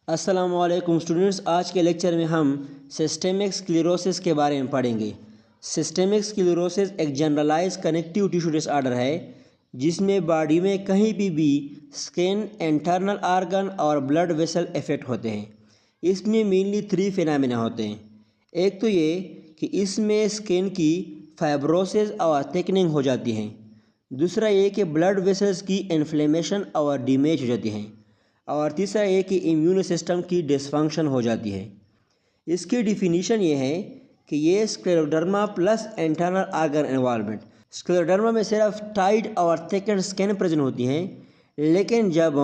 अस्सलामुअलैकुम स्टूडेंट्स, आज के लेक्चर में हम सिस्टेमिक स्क्लेरोसिस के बारे में पढ़ेंगे। सिस्टेमिक स्क्लेरोसिस एक जनरलाइज कनेक्टिव टिश्यू डिसऑर्डर है जिसमें बॉडी में कहीं भी स्किन, इंटरनल आर्गन और ब्लड वेसल इफेक्ट होते हैं। इसमें मेनली 3 फिनोमेना होते हैं। एक तो ये कि इसमें स्किन की फाइब्रोसिस और थिकनिंग हो जाती है। दूसरा ये कि ब्लड वेसल्स की इन्फ्लेमेशन और डैमेज हो जाती हैं। और तीसरा ये कि इम्यून सिस्टम की डिसफंक्शन हो जाती है। इसकी डिफिनीशन ये है कि ये scleroderma plus internal organ involvement. Scleroderma में सिर्फ टाइट और थिकन स्किन प्रेजेंट होती हैं, लेकिन जब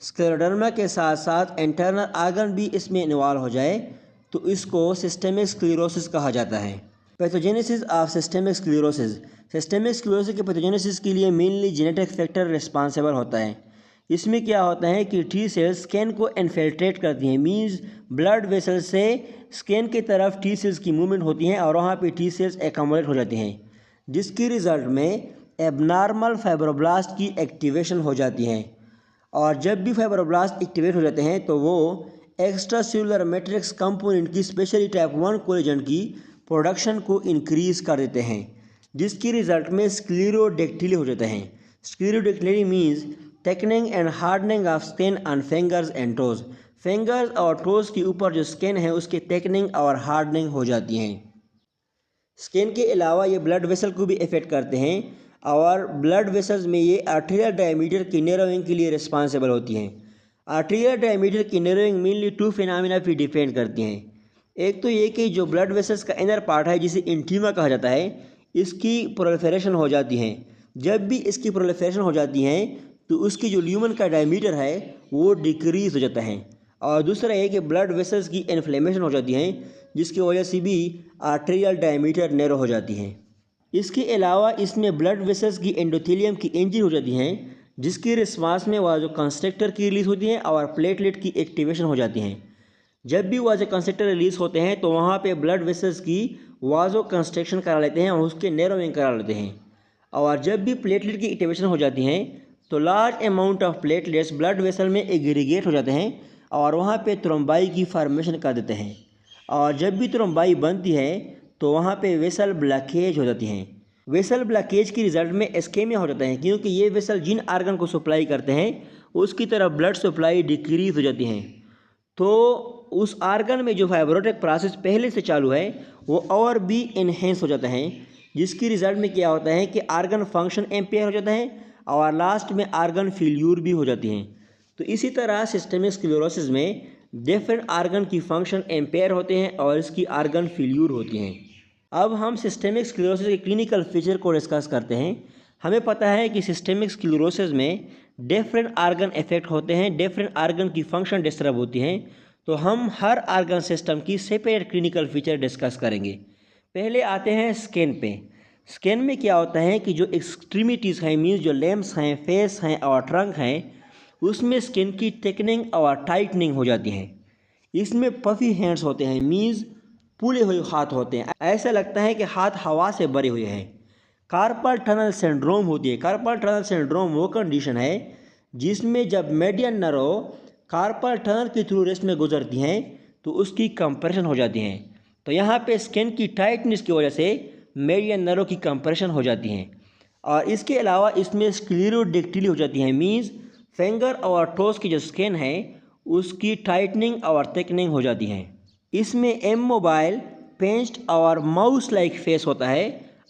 स्क्लेरोडर्मा के साथ साथ इंटरनल आर्गन भी इसमें इन्वॉल्व हो जाए तो इसको सिस्टेमिक स्क्लेरोसिस कहा जाता है। Pathogenesis of systemic sclerosis. Systemic sclerosis के पैथोजेनेसिस के लिए मेनली जेनेटिक फैक्टर रिस्पॉन्सिबल होता है। इसमें क्या होता है कि टी सेल्स स्किन को इन्फिल्ट्रेट करती हैं, मींस ब्लड वेसल से स्किन की तरफ टी सेल्स की मूवमेंट होती हैं और वहाँ पे टी सेल्स एकमुलेट हो जाती हैं, जिसकी रिज़ल्ट में एबनॉर्मल फाइब्रोब्लास्ट की एक्टिवेशन हो जाती है। और जब भी फाइब्रोब्लास्ट एक्टिवेट हो जाते हैं तो वो एक्स्ट्रा सेलुलर मैट्रिक्स कंपोनेंट की स्पेशली टाइप 1 कोलेजन की प्रोडक्शन को इंक्रीज़ कर देते हैं, जिसकी रिज़ल्ट में स्क्लेरोडेक्टिली हो जाते हैं। Sclerodactyly means thickening and hardening of skin on fingers and toes. Fingers और टोज के ऊपर जो स्किन है उसकी थिकनिंग और हार्डनिंग हो जाती हैं। स्किन के अलावा ये ब्लड वेसल को भी इफेक्ट करते हैं और ब्लड वेसल्स में ये आर्टेरियल डायमीटर की नैरोइंग के लिए रिस्पॉन्सिबल होती हैं। आर्टेरियल डायमीटर की नैरोइंग मेनली 2 फिनोमेना पे डिपेंड करती हैं। एक तो ये कि जो ब्लड वेसल्स का इनर पार्ट है जिसे इंटीमा कहा जाता है, इसकी प्रोलिफरेशन हो जाती है। जब भी इसकी प्रोलिफरेशन हो जाती है तो उसकी जो ल्यूमन का डायमीटर है वो डिक्रीज हो जाता है। और दूसरा है कि ब्लड वेसल्स की इन्फ्लेमेशन हो जाती है, जिसकी वजह से भी आर्टेरियल डायमीटर नैरो हो जाती है। इसके अलावा इसमें ब्लड वेसल्स की एंडोथेलियम की इंजरी हो जाती है, जिसकी रिस्पांस में वाजो कंस्ट्रक्टर की रिलीज होती है और प्लेटलेट की एक्टिवेशन हो जाती है। जब भी वाजो कंस्ट्रक्टर रिलीज होते हैं तो वहाँ पे ब्लड वेसल्स की वाजो कंस्ट्रक्शन करा लेते हैं और उसके नैरोइंग करा लेते हैं। और जब भी प्लेटलेट की एक्टिवेशन हो जाती है तो large amount of platelets blood vessel में एग्रीगेट हो जाते हैं और वहाँ पे थ्रोम्बाई की फॉर्मेशन कर देते हैं। और जब भी थ्रोम्बाई बनती है तो वहाँ पे वेसल ब्लॉकेज हो जाती हैं। वेसल ब्लॉकेज की रिजल्ट में इस्केमिया हो जाता है, क्योंकि ये वेसल जिन आर्गन को सप्लाई करते हैं उसकी तरफ ब्लड सप्लाई डिक्रीज हो जाती हैं। तो उस आर्गन में जो फाइब्रोटिक प्रोसेस पहले से चालू है वो और भी इन्हेंस हो जाता है, जिसकी रिजल्ट में क्या होता है कि आर्गन फंक्शन इम्पेयर हो जाता है और लास्ट में आर्गन फेल्यूर भी हो जाती हैं। तो इसी तरह सिस्टेमिक स्क्लेरोसिस में डिफरेंट आर्गन की फंक्शन इम्पेयर होते हैं और इसकी आर्गन फेल्यूर होती हैं। अब हम सिस्टेमिक स्क्लेरोसिस के क्लिनिकल फीचर को डिस्कस करते हैं। हमें पता है कि सिस्टेमिक स्क्लेरोसिस में डिफरेंट आर्गन इफेक्ट होते हैं, डिफरेंट आर्गन की फंक्शन डिस्टर्ब होती हैं। तो हम हर आर्गन सिस्टम की सेपरेट क्लिनिकल फीचर डिस्कस करेंगे। पहले आते हैं स्किन पे। स्किन में क्या होता है कि जो एक्सट्रीमिटीज़ हैं, मीन्स जो लेम्स हैं, फेस हैं और ट्रंक हैं, उसमें स्किन की थिकनिंग और टाइटनिंग हो जाती है। इसमें पफी हैंड्स होते हैं, मीन्स फूले हुए हाथ होते हैं, ऐसा लगता है कि हाथ हवा से भरे हुए हैं। कार्पल टनल सिंड्रोम होती है। कार्पल टनल सिंड्रोम वो कंडीशन है जिसमें जब मीडियन नर्व कार्पल टनल के थ्रू रेस्ट में गुजरती हैं तो उसकी कंप्रेशन हो जाती हैं। तो यहाँ पे स्किन की टाइटनेस की वजह से मीडियन नर्व की कंप्रेशन हो जाती हैं। और इसके अलावा इसमें स्क्लेरोडेक्टिली हो जाती है, मीन्स फिंगर और टोस की जो स्किन है उसकी टाइटनिंग और थिकनिंग हो जाती है। इसमें इमोबाइल, पिंच्ड और माउस लाइक फेस होता है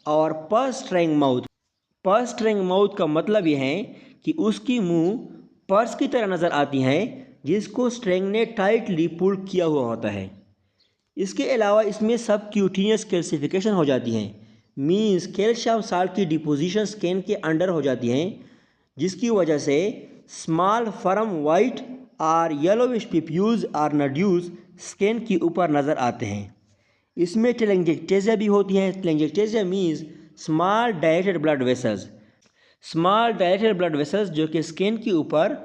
और purse string mouth. Purse string mouth का मतलब यह है कि उसकी मुंह पर्स की तरह नज़र आती है, जिसको स्ट्रिंग ने टाइटली पुल किया हुआ होता है। इसके अलावा इसमें सबक्यूटेनियस कैल्सिफिकेशन हो जाती है, मीन्स कैल्शियम साल्ट की डिपोजिशन स्किन के अंडर हो जाती है, जिसकी वजह से स्मॉल फर्म वाइट और येलोविश पिप्यूल्स और नड्यूल्स स्किन के ऊपर नज़र आते हैं। इसमें टेलेंजेक्टेजिया भी होती है। Telangiectasia means small dilated blood vessels. Small dilated blood vessels जो कि स्किन के ऊपर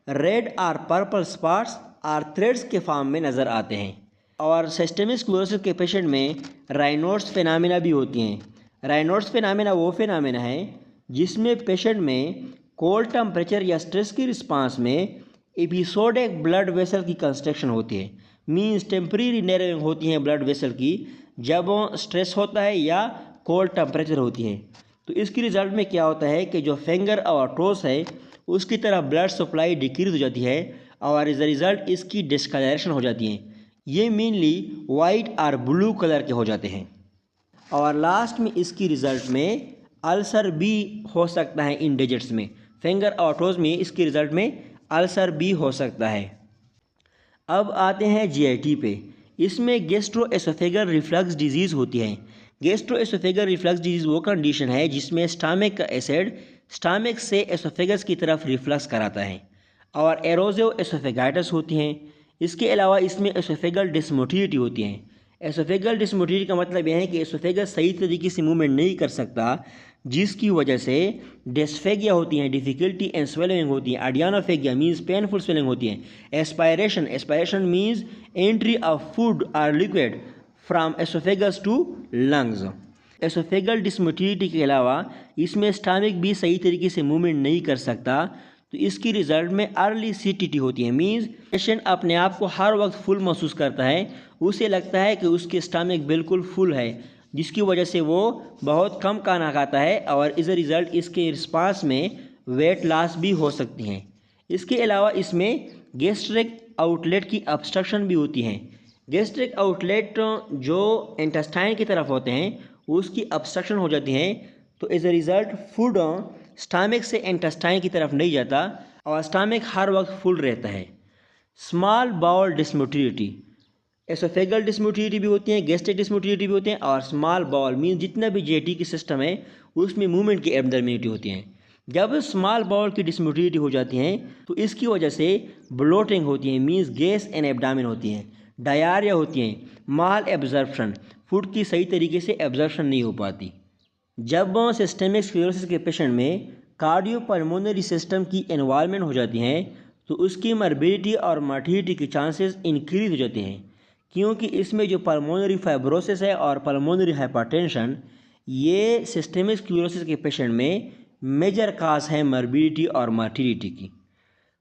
रेड और पर्पल स्पॉट्स और थ्रेड्स के फॉर्म में नज़र आते हैं। और सिस्टेमिक स्क्लेरोसिस के पेशेंट में रायनोड्स फिनोमेना भी होती हैं। रायनोड्स फिनोमेना वो फिनोमेना है जिसमें पेशेंट में कोल्ड टेम्परेचर या स्ट्रेस की रिस्पांस में एपिसोडिक ब्लड वेसल की कंस्ट्रक्शन होती है, मीन्स टेम्परेरी नैरोइंग होती है ब्लड वेसल की जब स्ट्रेस होता है या कोल्ड टेम्परेचर होती है। तो इसकी रिज़ल्ट में क्या होता है कि जो फिंगर और टोस है उसकी तरफ ब्लड सप्लाई डिक्रीज हो जाती है और एज अ रिज़ल्ट इसकी डिस्कलरेशन हो जाती है। ये मेनली वाइट और ब्लू कलर के हो जाते हैं। और लास्ट में इसकी रिज़ल्ट में अल्सर भी हो सकता है इन डिजिट्स में, फिंगर और टोज में इसकी रिज़ल्ट में अल्सर भी हो सकता है। अब आते हैं जीआईटी पे। इसमें गैस्ट्रोएसोफेगल रिफ्लक्स डिजीज़ होती है। गैस्ट्रोएसोफेगल रिफ्लक्स डिजीज़ वो कंडीशन है जिसमें स्टमक का एसिड स्टमक से एसोफेगस की तरफ रिफ्लक्स कराता है और एरोजिव एसोफेगाइटिस होती हैं। इसके अलावा इसमें एसोफेगल डिसमोटिलिटी होती है। एसोफेगल डिसमोटिलिटी का मतलब यह है कि एसोफेगस सही तरीके से मूवमेंट नहीं कर सकता, जिसकी वजह से डिस्फेगिया होती है, डिफ़िकल्टी एंड स्वेलिंग होती है। आडियानोफेगिया मीन्स पेनफुल स्वेलिंग होती है। Aspiration means entry of food और liquid from oesophagus to lungs. Oesophageal dysmotility के अलावा इसमें स्टमक भी सही तरीके से मूवमेंट नहीं कर सकता, तो इसकी रिज़ल्ट में अर्ली सीटीटी होती है। मीन्स पेशेंट अपने आप को हर वक्त फुल महसूस करता है, उसे लगता है कि उसके स्टमक बिल्कुल फुल है, जिसकी वजह से वो बहुत कम खाना खाता है और इस रिज़ल्ट इसके रिस्पांस में वेट लॉस भी हो सकती हैं। इसके अलावा इसमें गैस्ट्रिक आउटलेट की ऑब्स्ट्रक्शन भी होती है। गैस्ट्रिक आउटलेट जो इंटेस्टाइन की तरफ होते हैं उसकी ऑब्स्ट्रक्शन हो जाती है, तो as a result food stomach से इंटेस्टाइन की तरफ नहीं जाता और स्टमक हर वक्त फुल रहता है। स्मॉल बाउल डिसमोटिलिटी, एसोफेगल डिसमोटिलिटी भी होती है, गैस्ट्रिक डिसमोटिलिटी भी होती है और स्मॉल बाउल मीन्स जितना भी जीआईटी की सिस्टम है उसमें मूवमेंट की एबनॉर्मलिटी होती है। जब स्मॉल बाउल की डिसमोटिलिटी हो जाती है तो इसकी वजह से ब्लोटिंग होती है, मीन्स गैस एंड एब्डामिन होती है, डायरिया होती है, माल एब्जॉर्प्शन, फूड की सही तरीके से एब्जॉर्प्शन नहीं हो पाती। जब सिस्टेमिक स्क्लेरोसिस के पेशेंट में कार्डियोपल्मोनरी सिस्टम की इन्वॉल्वमेंट हो जाती है तो उसकी मॉर्बिडिटी और मॉर्टिलिटी के चांसेस इंक्रीज हो जाते हैं, क्योंकि इसमें जो पल्मोनरी फाइब्रोसिस है और पल्मोनरी हाइपरटेंशन ये सिस्टेमिक स्क्लेरोसिस के पेशेंट में मेजर काज है मॉर्बिडिटी और मॉर्टिलिटी की।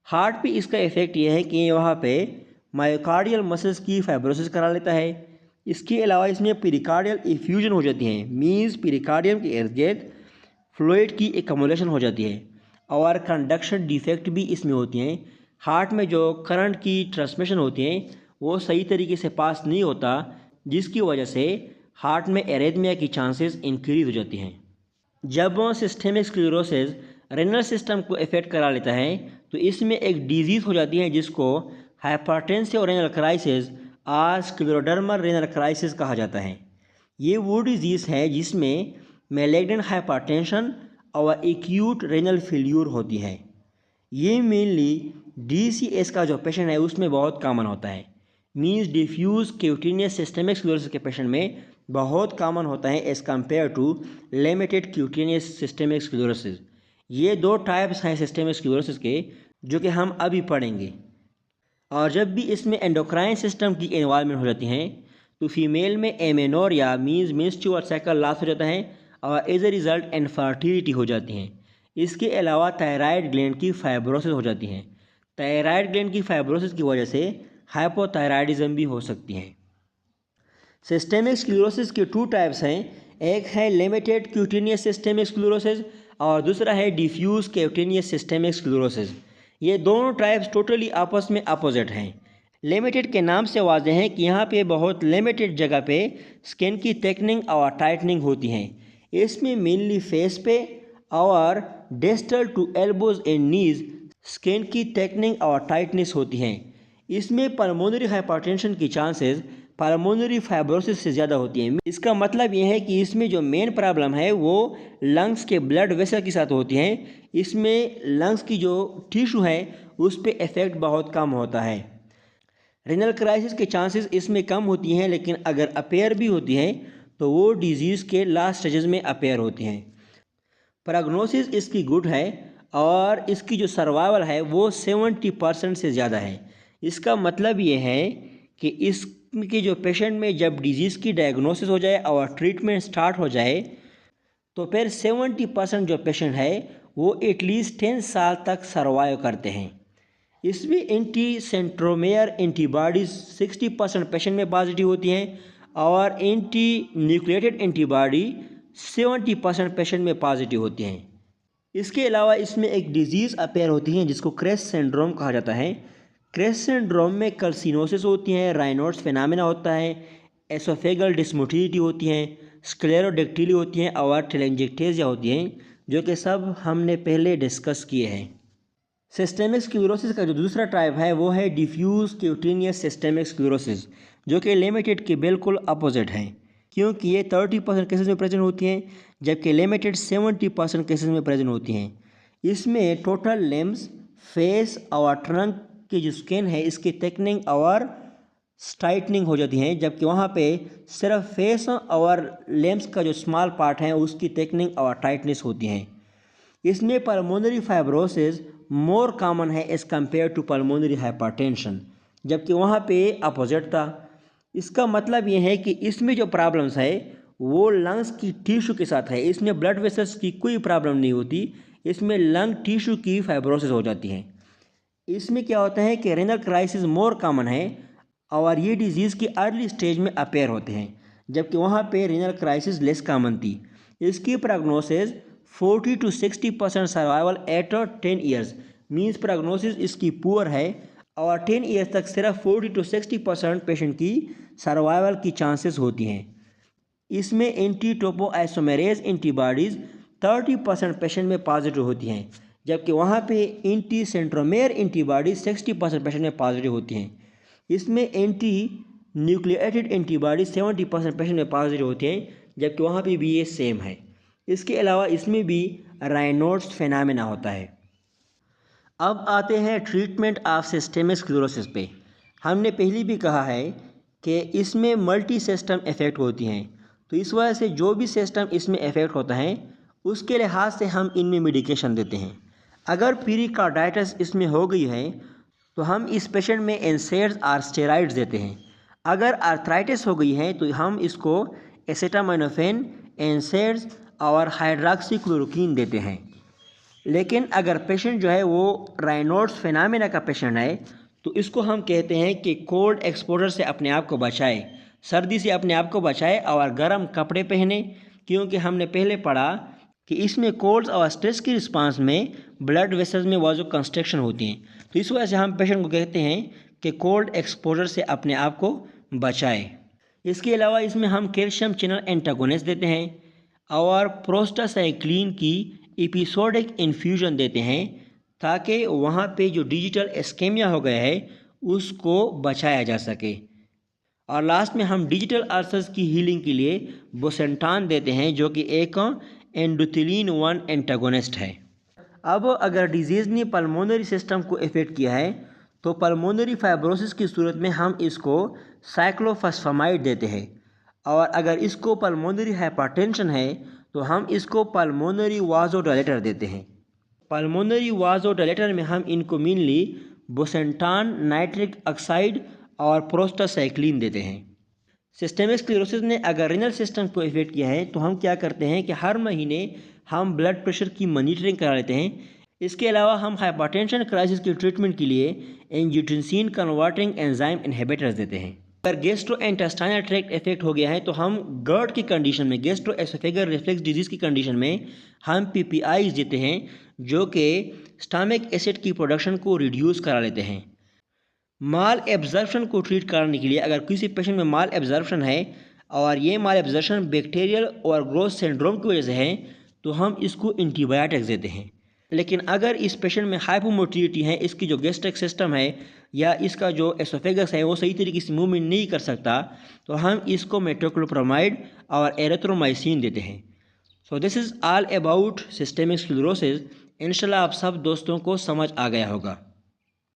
हार्ट पे इसका इफ़ेक्ट ये है कि वहाँ पे मायोकार्डियल मसल्स की फाइब्रोसिस करा लेता है। इसके अलावा इसमें पेरिकार्डियल इफ्यूजन हो जाती है, मीन्स पेरिकार्डियम के इर्द गिर्द फ्लूइड की एकमुलेशन हो जाती है और कंडक्शन डिफेक्ट भी इसमें होती हैं। हार्ट में जो करंट की ट्रांसमिशन होती है वो सही तरीके से पास नहीं होता, जिसकी वजह से हार्ट में एरिथमिया की चांसेस इंक्रीज हो जाती हैं। जब सिस्टेमिक स्क्लेरोसिस रेनल सिस्टम को इफेक्ट करा लेता है तो इसमें एक डिजीज़ हो जाती है जिसको हाइपरटेंसिव रेनल क्राइसिस और स्क्लेरोडर्मल रेनल क्राइसिस कहा जाता है। ये वो डिजीज़ है जिसमें मैलिग्नेंट हाइपरटेंशन और एक्यूट रेनल फेल्यूर होती है। ये मेनली DCS का जो पेशेंट है उसमें बहुत कॉमन होता है, means diffuse cutaneous systemic sclerosis के पेशेंट में बहुत कॉमन होता है as compare to limited cutaneous systemic sclerosis. ये दो टाइप्स हैं सिस्टेमिक स्क्लेरोसिस के जो कि हम अभी पढ़ेंगे। और जब भी इसमें एंडोक्राइन सिस्टम की इन्वॉल्वमेंट हो जाती हैं तो फीमेल में amenorrhea means menstrual cycle loss हो जाता है और एज ए रिज़ल्ट इनफर्टिलिटी हो जाती हैं। इसके अलावा थायराइड ग्लैंड की फाइब्रोसिस हो जाती हैं। थायराइड ग्लैंड की फाइब्रोसिस की वजह से हाइपोथायराइडिज्म भी हो सकती है। सिस्टेमिक स्क्लेरोसिस के टू टाइप्स हैं, एक है लिमिटेड क्यूटेनियस सिस्टेमिक स्क्लेरोसिस और दूसरा है डिफ्यूज क्यूटेनियस सिस्टेमिक स्क्लेरोसिस। ये दोनों टाइप्स टोटली आपस में अपोजिट हैं। लिमिटेड के नाम से वाज़ेह है कि यहाँ पे बहुत लिमिटेड जगह पे स्किन की थिकनिंग और टाइटनिंग होती हैं। इसमें मेनली फेस पे और distal to elbows and knees skin की थिकनिंग और टाइटनेस होती हैं। इसमें पल्मोनरी हाइपरटेंशन की चांसेस पल्मोनरी फाइब्रोसिस से ज़्यादा होती हैं। इसका मतलब यह है कि इसमें जो मेन प्रॉब्लम है वो लंग्स के ब्लड वेसल के साथ होती हैं। इसमें लंग्स की जो टिश्यू है उस पर इफ़ेक्ट बहुत कम होता है। रेनल क्राइसिस के चांसेस इसमें कम होती हैं, लेकिन अगर अपेयर भी होती हैं तो वो डिजीज़ के लास्ट स्टेजेस में अपेयर होती हैं। प्रोग्नोसिस इसकी गुड है और इसकी जो सर्वाइवल है वो 70% से ज़्यादा है। इसका मतलब ये है कि इसके जो पेशेंट में जब डिजीज़ की डायग्नोसिस हो जाए और ट्रीटमेंट स्टार्ट हो जाए तो फिर 70% जो पेशेंट है वो एटलीस्ट 10 साल तक सर्वाइव करते हैं। इसमें एंटी सेंट्रोमेयर एंटीबॉडीज़ 60% पेशेंट में पॉजिटिव होती हैं और एंटी न्यूक्लिएटेड एंटीबॉडी 70% पेशेंट में पॉजिटिव होती हैं। इसके अलावा इसमें एक डिजीज़ अपेयर होती है जिसको क्रेस्ट सिंड्रोम कहा जाता है। क्रेस्ट सिंड्रोम में कैल्सिनोसिस होती है, रायनोड्स फिनोमेना होता है, एसोफेगल डिस्मोटिलिटी होती है, स्क्लेरोडेक्टिली होती हैं और टेलेंजेक्टेसिया होती हैं, जो कि सब हमने पहले डिस्कस किए हैं। सिस्टेमिक स्क्लेरोसिस का जो दूसरा टाइप है वो है डिफ्यूज क्यूटेनियस सिस्टेमिक स्क्लेरोसिस, जो कि लिमिटेड के बिल्कुल अपोजिट है, क्योंकि ये 30% केसेस में प्रेजेंट होती हैं जबकि लिमिटेड 70% केसेस में प्रेजेंट होती हैं। इसमें टोटल लिम्स, फेस और ट्रंक की जो स्किन है इसकी थिकनिंग और स्टाइटनिंग हो जाती हैं, जबकि वहाँ पे सिर्फ फेस और लिम्स का जो स्मॉल पार्ट है उसकी थिकनिंग और टाइटनेस होती हैं। इसमें पल्मोनरी फाइब्रोसिस मोर कॉमन है as compare to pulmonary hypertension, जबकि वहाँ पे अपोजिट था। इसका मतलब ये है कि इसमें जो प्रॉब्लम्स है वो लंग्स की टिश्यू के साथ है, इसमें ब्लड वेसल्स की कोई प्रॉब्लम नहीं होती, इसमें लंग टिश्यू की फाइब्रोसिस हो जाती है। इसमें क्या होता है कि रेनल क्राइसिस मोर कॉमन है और ये डिजीज़ की अर्ली स्टेज में अपेयर होते हैं, जबकि वहाँ पे रेनल क्राइसिस लेस कॉमन थी। इसकी prognosis 40 to 60% survival at 10 years, means prognosis इसकी पुअर है और 10 ईयर्स तक सिर्फ 40 to 60% पेशेंट की सर्वाइवल की चांसेस होती हैं। इसमें एंटी टोपोआइसोमेरेज एंटीबॉडीज़ 30% पेशेंट में पॉजिटिव होती हैं, जबकि वहाँ पे एंटी सेंट्रोमेयर एंटीबॉडी 60% पेशेंट में पॉजिटिव होती हैं। इसमें एंटी न्यूक्लिएटेड एंटीबॉडी 70% पेशेंट में पॉजिटिव होती हैं, जबकि वहाँ पे भी ये सेम है। इसके अलावा इसमें भी रायनोड्स फिनोमेना होता है। अब आते हैं ट्रीटमेंट ऑफ सिस्टेमिक स्क्लेरोसिस पे। हमने पहले भी कहा है कि इसमें मल्टी सिस्टम इफ़ेक्ट होती हैं, तो इस वजह से जो भी सिस्टम इसमें इफ़ेक्ट होता है उसके लिहाज से हम इनमें मेडिकेशन देते हैं। अगर पीरिकार्डाइटिस इसमें हो गई है तो हम इस पेशेंट में एनसेड्स और स्टेरॉइड्स देते हैं। अगर आर्थराइटिस हो गई है तो हम इसको एसिटामिनोफेन, एनसेड्स और हाइड्रॉक्सीक्लोरोक्वीन देते हैं। लेकिन अगर पेशेंट जो है वो रायनोड्स फिनोमेना का पेशेंट है तो इसको हम कहते हैं कि कोल्ड एक्सपोजर से अपने आप को बचाए, सर्दी से अपने आप को बचाए और गर्म कपड़े पहने, क्योंकि हमने पहले पढ़ा कि इसमें कोल्ड और स्ट्रेस की रिस्पांस में ब्लड वेसल्स में वाजो कंस्ट्रक्शन होती हैं, तो इस वजह से हम पेशेंट को कहते हैं कि कोल्ड एक्सपोजर से अपने आप को बचाए। इसके अलावा इसमें हम कैल्शियम चैनल एंटागोनिस्ट देते हैं और प्रोस्टासाइक्लिन की एपिसोडिक इन्फ्यूजन देते हैं, ताकि वहाँ पे जो डिजिटल एस्केमिया हो गया है उसको बचाया जा सके। और लास्ट में हम डिजिटल अल्सर्स की हीलिंग के लिए बोसेंटान देते हैं, जो कि एक एंडोथिलीन 1 एंटागोनिस्ट है। अब अगर डिजीज़ ने पल्मोनरी सिस्टम को इफ़ेक्ट किया है तो पल्मोनरी फाइब्रोसिस की सूरत में हम इसको साइक्लोफॉस्फेमाइड देते हैं, और अगर इसको पल्मोनरी हाइपरटेंशन है तो हम इसको पल्मोनरी वाज़ोडाइलेटर देते हैं। पल्मोनरी वाज़ोडाइलेटर में हम इनको मेनली बोसेंटान, नाइट्रिक ऑक्साइड और प्रोस्टासाइक्लिन देते हैं। सिस्टेमिक स्क्लेरोसिस ने अगर रीनल सिस्टम को इफ़ेक्ट किया है तो हम क्या करते हैं कि हर महीने हम ब्लड प्रेशर की मॉनिटरिंग करा लेते हैं। इसके अलावा हम हाइपरटेंशन क्राइसिस की ट्रीटमेंट के लिए एंजियोटेंसिन कन्वर्टिंग एंजाइम इनहिबिटर्स देते हैं। अगर गैस्ट्रोइंटेस्टाइनल ट्रैक्ट इफेक्ट हो गया है तो हम गर्ड की कंडीशन में, गैस्ट्रोएसोफेगल रिफ्लक्स डिजीज़ की कंडीशन में हम पीपीआईज देते हैं, जो कि स्टमक एसिड की प्रोडक्शन को रिड्यूस करा लेते हैं। माल एब्जॉर्प्शन को ट्रीट कराने के लिए अगर किसी पेशेंट में माल एब्जॉर्प्शन है और ये माल एब्जॉर्प्शन बैक्टीरियल और ग्रोथ सिंड्रोम की वजह से है तो हम इसको एंटीबायोटिक्स देते हैं। लेकिन अगर इस पेशेंट में हाइपोमोटिलिटी है, इसकी जो गैस्ट्रिक सिस्टम है या इसका जो एसोफेगस है वो सही तरीके से मूवमेंट नहीं कर सकता, तो हम इसको मेटोक्लोप्रामाइड और एरिथ्रोमाइसिन देते हैं। So this is all about systemic sclerosis. इंशाल्लाह आप सब दोस्तों को समझ आ गया होगा।